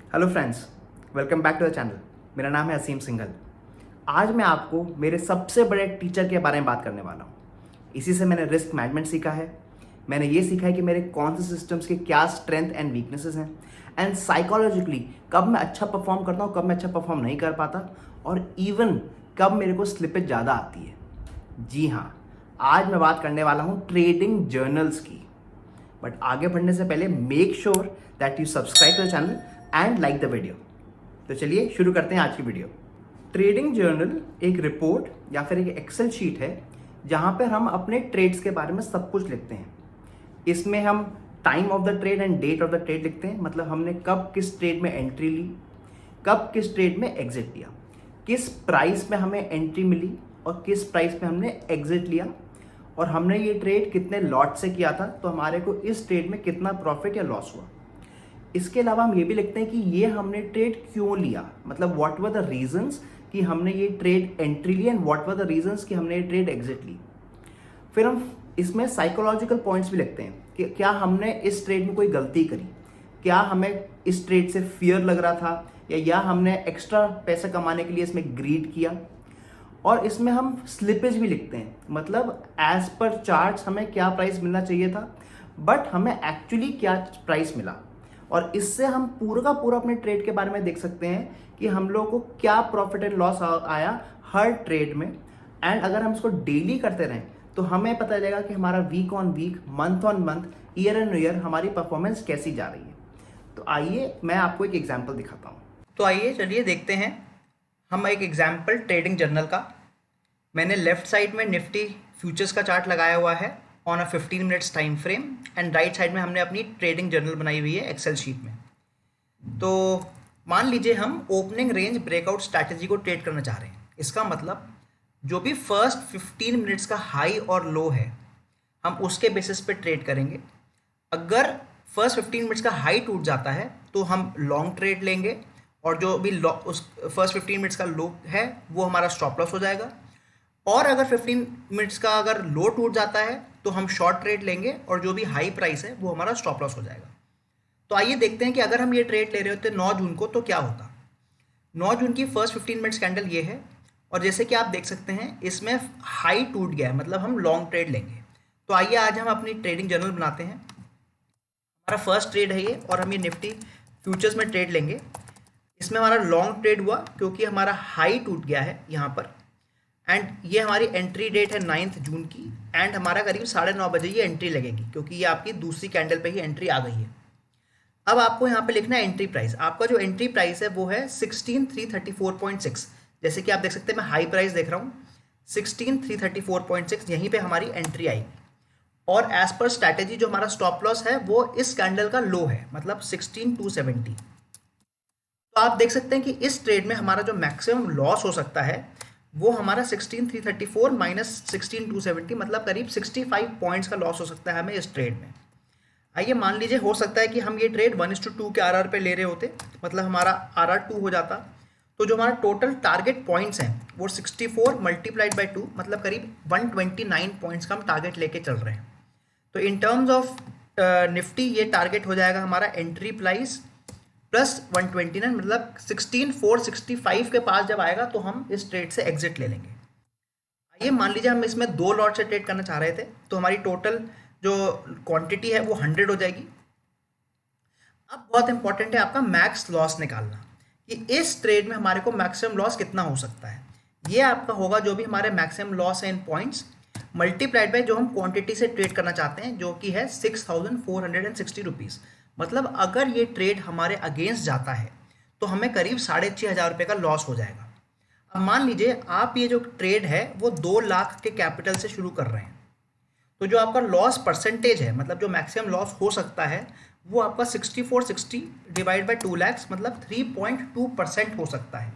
Hello friends, welcome back to the channel. मेरा नाम है असीम सिंघल। आज मैं आपको मेरे सबसे बड़े टीचर के बारे में बात करने वाला हूँ। इसी से मैंने रिस्क मैनेजमेंट सीखा है। मैंने ये सीखा है कि मेरे कौन से सिस्टम्स के क्या स्ट्रेंथ एंड वीकनेसेस हैं, एंड साइकोलॉजिकली कब मैं अच्छा परफॉर्म करता हूँ, कब मैं अच्छा परफॉर्म नहीं कर पाता, और इवन कब मेरे को स्लिपेज ज़्यादा आती है। जी हाँ, आज मैं बात करने वाला हूँ ट्रेडिंग जर्नल्स की। बट आगे बढ़ने से पहले make sure that you subscribe to the channel and like the video. तो चलिए शुरू करते हैं आज की वीडियो। ट्रेडिंग जर्नल एक रिपोर्ट या फिर एक एक्सेल शीट है जहां पर हम अपने ट्रेड्स के बारे में सब कुछ लिखते हैं। इसमें हम time of the trade and date of the trade लिखते हैं, मतलब हमने कब किस ट्रेड में एंट्री ली, कब किस ट्रेड में एग्जिट लिया, किस प्राइस में हमें एंट्री मिली और किस प्राइस में हमने एग्जिट लिया, और हमने ये ट्रेड कितने लॉट से किया था, तो हमारे को इस ट्रेड में कितना प्रॉफिट या लॉस हुआ। इसके अलावा हम ये भी लिखते हैं कि ये हमने ट्रेड क्यों लिया, मतलब व्हाट वर द रीजंस कि हमने ये ट्रेड एंट्री ली and what were the reasons कि हमने ये ट्रेड एग्जिट ली। फिर हम इसमें साइकोलॉजिकल पॉइंट्स भी लिखते हैं कि क्या हमने इस ट्रेड में कोई गलती करी, क्या हमें इस ट्रेड से फियर लग रहा था, या हमने एक्स्ट्रा पैसा कमाने के लिए इसमें ग्रीड किया। और इसमें हम स्लिपेज भी लिखते हैं, मतलब एज पर चार्ट्स हमें क्या प्राइस मिलना चाहिए था बट हमें एक्चुअली क्या प्राइस मिला। और इससे हम पूरा का पूरा अपने ट्रेड के बारे में देख सकते हैं कि हम लोगों को क्या प्रॉफिट एंड लॉस आया हर ट्रेड में। एंड अगर हम इसको डेली करते रहें तो हमें पता चलेगा कि हमारा week on week, month on month, year and year हमारी परफॉर्मेंस कैसी जा रही है। तो आइए मैं आपको एक एग्जाम्पल दिखाता हूँ। तो आइए चलिए देखते हैं हम एक एग्जाम्पल ट्रेडिंग जर्नल का। मैंने लेफ्ट साइड में निफ्टी फ्यूचर्स का चार्ट लगाया हुआ है on a 15 minutes time frame, and right side में हमने अपनी ट्रेडिंग जर्नल बनाई हुई है एक्सेल शीट में। तो मान लीजिए हम ओपनिंग रेंज ब्रेकआउट स्ट्रैटेजी को ट्रेड करना चाह रहे हैं। इसका मतलब जो भी फर्स्ट 15 मिनट्स का हाई और लो है हम उसके बेसिस पे ट्रेड करेंगे। अगर फर्स्ट 15 मिनट्स का हाई टूट जाता है तो हम लॉन्ग ट्रेड लेंगे, और जो भी उस फर्स्ट 15 मिनट्स का लो है वो हमारा स्टॉप लॉस हो जाएगा। और अगर 15 मिनट्स का अगर लो टूट जाता है तो हम शॉर्ट ट्रेड लेंगे, और जो भी हाई प्राइस है वो हमारा स्टॉप लॉस हो जाएगा। तो आइए देखते हैं कि अगर हम ये ट्रेड ले रहे होते 9 जून को तो क्या होता। 9 जून की फर्स्ट 15 मिनट्स कैंडल ये है, और जैसे कि आप देख सकते हैं इसमें हाई टूट गया है, मतलब हम लॉन्ग ट्रेड लेंगे। तो आइए आज हम अपनी ट्रेडिंग जर्नल बनाते हैं। हमारा फर्स्ट ट्रेड है ये, और हम ये निफ्टी फ्यूचर्स में ट्रेड लेंगे। इसमें हमारा लॉन्ग ट्रेड हुआ क्योंकि हमारा हाई टूट गया है यहाँ पर, एंड ये हमारी एंट्री डेट है 9 जून की, एंड हमारा करीब 9:30 बजे ये एंट्री लगेगी क्योंकि ये आपकी दूसरी कैंडल पे ही एंट्री आ गई है। अब आपको यहाँ पे लिखना है एंट्री प्राइस। आपका जो एंट्री प्राइस है वो है 16,334.6। जैसे कि आप देख सकते हैं मैं हाई प्राइस देख रहा हूँ 16,334.6, यहीं पे हमारी एंट्री आएगी। और एज पर स्ट्रैटेजी जो हमारा स्टॉप लॉस है वो इस कैंडल का लो है, मतलब 16,270। तो आप देख सकते हैं कि इस ट्रेड में हमारा जो मैक्सिमम लॉस हो सकता है वो हमारा 16,334 माइनस 16,270, मतलब करीब 65 पॉइंट्स का लॉस हो सकता है हमें इस ट्रेड में। आइए मान लीजिए हो सकता है कि हम ये ट्रेड 1:2 के आरआर पे ले रहे होते, मतलब हमारा आरआर 2 हो जाता। तो जो हमारा टोटल टारगेट पॉइंट्स हैं वो 64 मल्टीप्लाइड बाई 2, मतलब करीब 129 पॉइंट्स का हम टारगेट लेके चल रहे हैं। तो इन टर्म्स ऑफ निफ्टी ये टारगेट हो जाएगा हमारा एंट्री प्राइस प्लस 129, मतलब 16,465 के पास जब आएगा तो हम इस ट्रेड से एग्जिट ले लेंगे। आइए मान लीजिए हम इसमें 2 लॉट से ट्रेड करना चाह रहे थे, तो हमारी टोटल जो क्वांटिटी है वो 100 हो जाएगी। अब बहुत इंपॉर्टेंट है आपका मैक्स लॉस निकालना, कि इस ट्रेड में हमारे को मैक्सिमम लॉस कितना हो सकता है। ये आपका होगा जो भी हमारे मैक्सिमम लॉस है इन पॉइंट्स मल्टीप्लाइड बाय जो हम क्वांटिटी से ट्रेड करना चाहते हैं, जो कि है 6,460 रुपीज़। मतलब अगर ये ट्रेड हमारे अगेंस्ट जाता है तो हमें करीब 6,500 रुपये का लॉस हो जाएगा। अब मान लीजिए आप ये जो ट्रेड है वो 2 लाख के कैपिटल से शुरू कर रहे हैं, तो जो आपका लॉस परसेंटेज है, मतलब जो मैक्सिमम लॉस हो सकता है वो आपका 6460 डिवाइड बाई 2 लैक्स, मतलब 3.2% हो सकता है।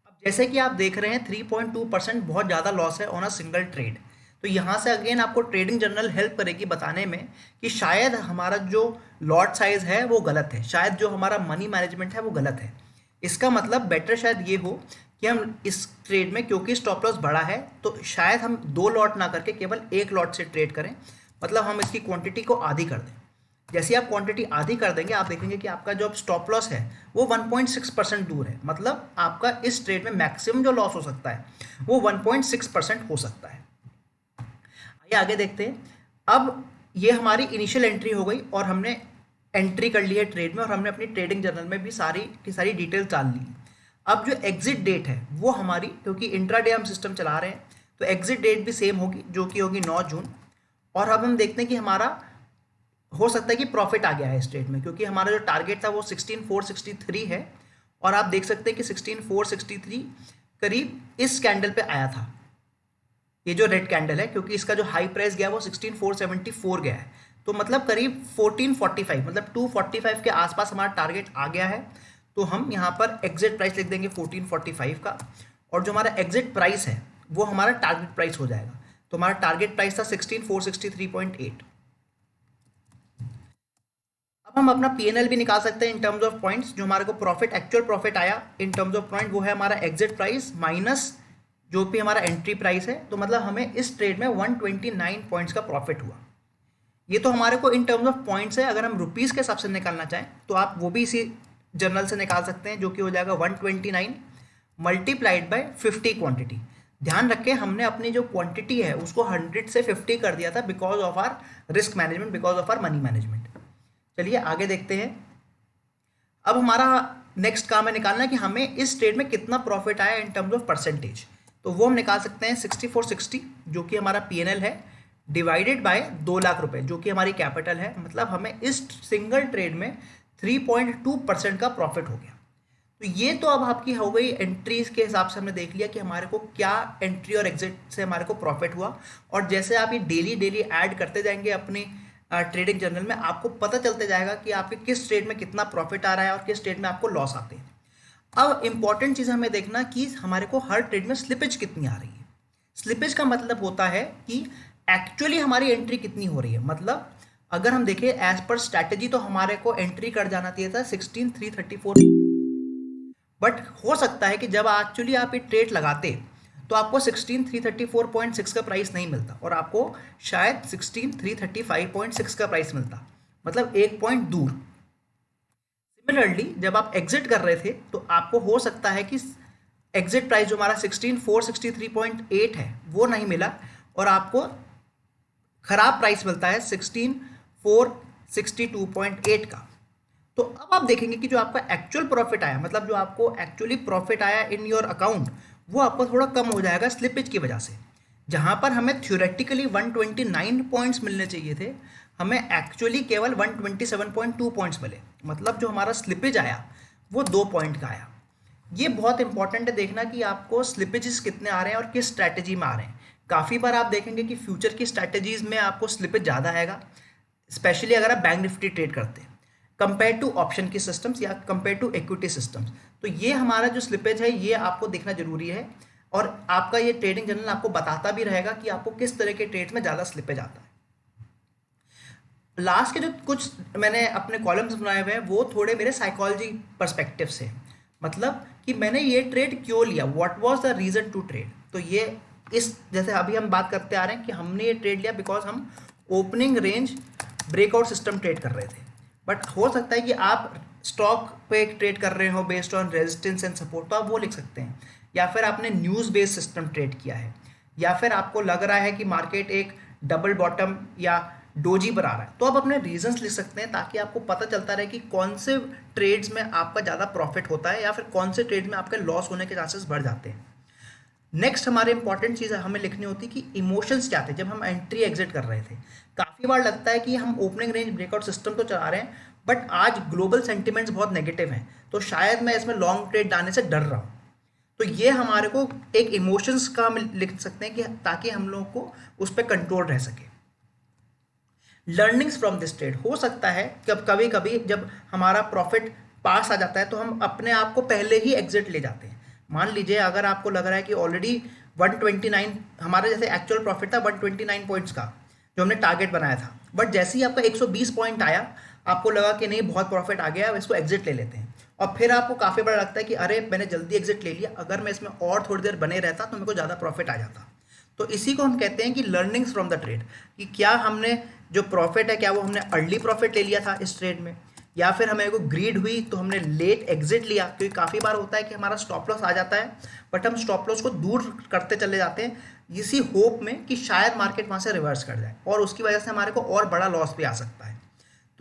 अब जैसे कि आप देख रहे हैं 3.2% बहुत ज़्यादा लॉस है ऑन अ सिंगल ट्रेड। तो यहाँ से अगेन आपको ट्रेडिंग जर्नल हेल्प करेगी बताने में कि शायद हमारा जो लॉट साइज है वो गलत है, शायद जो हमारा मनी मैनेजमेंट है वो गलत है। इसका मतलब बेटर शायद ये हो कि हम इस ट्रेड में, क्योंकि स्टॉप लॉस बड़ा है, तो शायद हम 2 लॉट ना करके केवल 1 लॉट से ट्रेड करें, मतलब हम इसकी क्वांटिटी को आधी कर दें। जैसे आप क्वांटिटी आधी कर देंगे, आप देखेंगे कि आपका जो स्टॉप लॉस है वो 1.6% दूर है। मतलब आपका इस ट्रेड में मैक्सिमम जो लॉस हो सकता है वो 1.6% हो सकता है। आइए आगे देखते हैं। अब ये हमारी इनिशियल एंट्री हो गई और हमने एंट्री कर ली है ट्रेड में, और हमने अपनी ट्रेडिंग जर्नल में भी सारी की सारी डिटेल डाल ली। अब जो एग्जिट डेट है वो हमारी, क्योंकि इंट्राडे हम सिस्टम चला रहे हैं तो एग्जिट डेट भी सेम होगी, जो कि होगी 9 जून। और अब हम देखते हैं कि हमारा हो सकता है कि प्रॉफिट आ गया है इस ट्रेड में, क्योंकि हमारा जो टारगेट था वो 16,463 है, और आप देख सकते हैं कि 16,463 करीब इस कैंडल पे आया था, ये जो रेड कैंडल है, क्योंकि इसका जो हाई प्राइस गया वो 16,474 गया है। तो मतलब करीब 1445, मतलब 245 के आसपास हमारा टारगेट आ गया है। तो हम यहाँ पर एग्जिट प्राइस लिख देंगे 1445 का, और जो हमारा एग्जिट प्राइस है वो हमारा टारगेट प्राइस हो जाएगा। तो हमारा टारगेट प्राइस था 16,463.8। अब हम अपना पीएनएल भी निकाल सकते हैं इन टर्म्स ऑफ पॉइंट्स। जो हमारे को प्रॉफिट, एक्चुअल प्रॉफिट आया इन टर्म्स ऑफ पॉइंट, वो है हमारा एग्जिट प्राइस माइनस जो भी हमारा एंट्री प्राइस है। तो मतलब हमें इस ट्रेड में 129 पॉइंट्स का प्रॉफिट हुआ। ये तो हमारे को इन टर्म्स ऑफ पॉइंट्स है। अगर हम रुपीज़ के हिसाब से निकालना चाहें तो आप वो भी इसी जर्नल से निकाल सकते हैं, जो कि हो जाएगा 129 मल्टीप्लाइड बाय 50 क्वांटिटी। ध्यान रखें, हमने अपनी जो क्वांटिटी है उसको 100 से 50 कर दिया था, because of our risk management, because of our money management. चलिए आगे देखते हैं। अब हमारा नेक्स्ट काम है निकालना कि हमें इस ट्रेड में कितना प्रॉफिट आया इन टर्म्स ऑफ परसेंटेज। तो वो हम निकाल सकते हैं 6460, जो कि हमारा पीएनएल है, डिवाइडेड बाय 2 लाख रुपए, जो कि हमारी कैपिटल है। मतलब हमें इस सिंगल ट्रेड में 3.2% का प्रॉफिट हो गया। तो ये तो अब आपकी हो गई एंट्रीज के हिसाब से, हमने देख लिया कि हमारे को क्या एंट्री और एग्जिट से हमारे को प्रॉफिट हुआ। और जैसे आप ये डेली ऐड करते जाएंगे अपनी ट्रेडिंग जर्नल में, आपको पता चलते जाएगा कि आपके किस ट्रेड में कितना प्रॉफिट आ रहा है और किस ट्रेड में आपको लॉस आते हैं। अब इंपॉर्टेंट चीज़ हमें देखना कि हमारे को हर ट्रेड में स्लिपेज कितनी आ रही है। स्लिपेज का मतलब होता है कि एक्चुअली हमारी एंट्री कितनी हो रही है। मतलब अगर हम देखें एज पर स्ट्रैटेजी तो हमारे को एंट्री कर जाना चाहिए था 16,334, बट हो सकता है कि जब एक्चुअली आप ये ट्रेड लगाते तो आपको 16,334.6 का प्राइस नहीं मिलता, और आपको शायद 16,335.6 का प्राइस मिलता, मतलब 1 पॉइंट दूर। सिमिलरली जब आप एग्जिट कर रहे थे तो आपको हो सकता है कि एग्जिट प्राइस जो हमारा 16,463.8 है वो नहीं मिला, और आपको खराब प्राइस मिलता है 16,462.8 का। तो अब आप देखेंगे कि जो आपका एक्चुअल प्रॉफिट आया, मतलब जो आपको एक्चुअली प्रॉफिट आया इन योर अकाउंट, वो आपको थोड़ा कम हो जाएगा स्लिपेज की वजह से। जहां पर हमें थ्योरेटिकली 129 पॉइंट्स मिलने चाहिए थे, हमें एक्चुअली केवल 127.2 पॉइंट्स मिले। मतलब जो हमारा स्लिपेज आया वो 2 पॉइंट का आया। ये बहुत इंपॉर्टेंट है देखना कि आपको स्लिपेजेस कितने आ रहे हैं और किस स्ट्रैटेजी में आ रहे हैं। काफ़ी बार आप देखेंगे कि फ्यूचर की स्ट्रैटेजीज में आपको स्लिपेज ज़्यादा आएगा, स्पेशली अगर आप बैंक निफ्टी ट्रेड करते हैं कंपेयर टू ऑप्शन की सिस्टम्स या कंपेयर टू इक्विटी सिस्टम्स। तो ये हमारा जो स्लिपेज है ये आपको देखना जरूरी है, और आपका ये ट्रेडिंग जर्नल आपको बताता भी रहेगा कि आपको किस तरह के ट्रेड्स में ज़्यादा स्लिपेज आता है। लास्ट के जो कुछ मैंने अपने कॉलम्स बनाए हुए हैं वो थोड़े मेरे साइकोलॉजी पर्सपेक्टिव से, मतलब कि मैंने ये ट्रेड क्यों लिया, what was the reason to trade. तो ये इस जैसे अभी हम बात करते आ रहे हैं कि हमने ये ट्रेड लिया बिकॉज हम opening range breakout system trade कर रहे थे। बट हो सकता है कि आप स्टॉक पे ट्रेड कर रहे हो based on resistance and support, तो आप वो लिख सकते हैं। या फिर आपने न्यूज़ बेस्ड सिस्टम ट्रेड किया है, या फिर आपको लग रहा है कि मार्केट एक डबल बॉटम या डोजी पर आ रहा है, तो आप अपने रीजंस लिख सकते हैं, ताकि आपको पता चलता रहे कि कौन से ट्रेड्स में आपका ज़्यादा प्रॉफिट होता है या फिर कौन से ट्रेड में आपके लॉस होने के चांसेस बढ़ जाते हैं। नेक्स्ट हमारे इंपॉर्टेंट चीज़ हमें लिखनी होती कि इमोशंस क्या थे जब हम एंट्री एग्जिट कर रहे थे। काफ़ी बार लगता है कि हम ओपनिंग रेंज ब्रेकआउट सिस्टम तो चला रहे हैं, बट आज ग्लोबल सेंटिमेंट्स बहुत नेगेटिव हैं, तो शायद मैं इसमें लॉन्ग ट्रेड डालने से डर रहा हूँ। तो ये हमारे को एक इमोशंस का हम लिख सकते हैं कि ताकि हम लोगों को उस पर कंट्रोल रह सके। लर्निंग्स फ्रॉम दिस ट्रेड, हो सकता है कि अब कभी कभी जब हमारा प्रॉफिट पास आ जाता है तो हम अपने आप को पहले ही एग्जिट ले जाते हैं। मान लीजिए अगर आपको लग रहा है कि ऑलरेडी 129 हमारा जैसे एक्चुअल प्रॉफिट था 129 पॉइंट्स का जो हमने टारगेट बनाया था, बट जैसे ही आपका 120 पॉइंट आया आपको लगा कि नहीं बहुत प्रॉफिट आ गया, अब इसको एग्जिट ले लेते हैं, और फिर आपको काफ़ी बड़ा लगता है कि अरे मैंने जल्दी एग्जिट ले लिया, अगर मैं इसमें और थोड़ी देर बने रहता तो मेरे को ज़्यादा प्रॉफिट आ जाता। तो इसी को हम कहते हैं कि लर्निंग्स फ्रॉम द ट्रेड, कि क्या हमने जो प्रॉफिट है क्या वो हमने अर्ली प्रॉफिट ले लिया था इस ट्रेड में, या फिर हमें को ग्रीड हुई तो हमने लेट एग्जिट लिया, क्योंकि काफ़ी बार होता है कि हमारा स्टॉप लॉस आ जाता है बट हम स्टॉप लॉस को दूर करते चले जाते हैं इसी होप में कि शायद मार्केट वहाँ से रिवर्स कर जाए और उसकी वजह से हमारे को और बड़ा लॉस भी आ सकता है।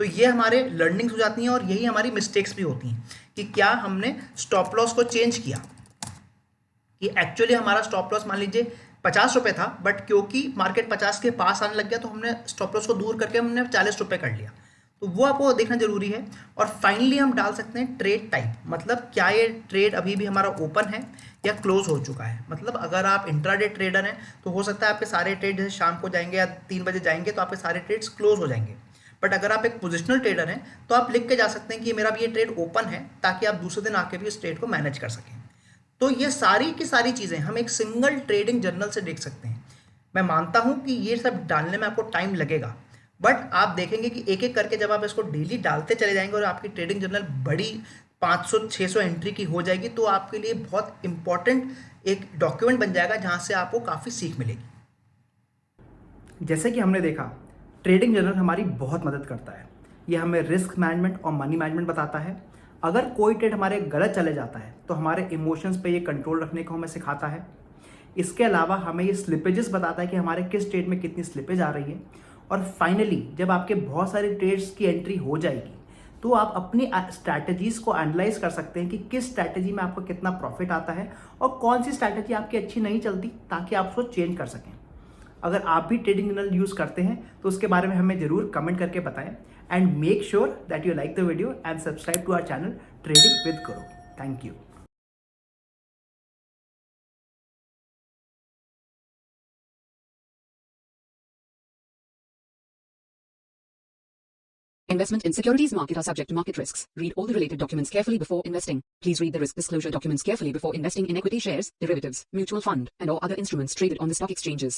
तो ये हमारे लर्निंग्स हो जाती हैं और यही हमारी मिस्टेक्स भी होती हैं कि क्या हमने स्टॉप लॉस को चेंज किया, कि एक्चुअली हमारा स्टॉप लॉस मान लीजिए 50 रुपये था बट क्योंकि मार्केट 50 के पास आने लग गया तो हमने स्टॉप लॉस को दूर करके हमने 40 रुपये कर लिया। तो वो आपको देखना जरूरी है। और फाइनली हम डाल सकते हैं ट्रेड टाइप, मतलब क्या ये ट्रेड अभी भी हमारा ओपन है या क्लोज हो चुका है। मतलब अगर आप इंट्राडे ट्रेडर हैं तो हो सकता है आपके सारे ट्रेड जैसे शाम को जाएंगे या 3 बजे जाएंगे तो आपके सारे ट्रेड्स क्लोज हो जाएंगे। बट अगर आप एक पोजिशनल ट्रेडर हैं तो आप लिख के जा सकते हैं कि मेरा भी ये ट्रेड ओपन है, ताकि आप दूसरे दिन आके भी इस ट्रेड को मैनेज कर सकें। तो ये सारी की सारी चीज़ें हम एक सिंगल ट्रेडिंग जर्नल से देख सकते हैं। मैं मानता हूँ कि ये सब डालने में आपको टाइम लगेगा, बट आप देखेंगे कि एक एक करके जब आप इसको डेली डालते चले जाएंगे और आपकी ट्रेडिंग जर्नल बड़ी 500-600 एंट्री की हो जाएगी तो आपके लिए बहुत इंपॉर्टेंट एक डॉक्यूमेंट बन जाएगा जहाँ से आपको काफ़ी सीख मिलेगी। जैसे कि हमने देखा, ट्रेडिंग जर्नल हमारी बहुत मदद करता है। ये हमें रिस्क मैनेजमेंट और मनी मैनेजमेंट बताता है। अगर कोई ट्रेड हमारे गलत चले जाता है तो हमारे इमोशंस पे ये कंट्रोल रखने को हमें सिखाता है। इसके अलावा हमें ये स्लिपेजेस बताता है कि हमारे किस ट्रेड में कितनी स्लिपेज आ रही है। और फाइनली जब आपके बहुत सारे ट्रेड्स की एंट्री हो जाएगी तो आप अपनी स्ट्रैटेजीज को एनालाइज कर सकते हैं कि किस स्ट्रैटेजी में आपको कितना प्रॉफिट आता है और कौन सी स्ट्रैटेजी आपकी अच्छी नहीं चलती, ताकि आप उसको चेंज कर सकें। अगर आप भी ट्रेडिंग जर्नल यूज़ करते हैं तो उसके बारे में हमें ज़रूर कमेंट करके बताएं। And make sure that you like the video and subscribe to our channel trading with Guru. Thank you. Investment in securities market are subject to market risks. Read all the related documents carefully before investing. Please read the risk disclosure documents carefully before investing in equity shares, derivatives, mutual fund, and or other instruments traded on the stock exchanges.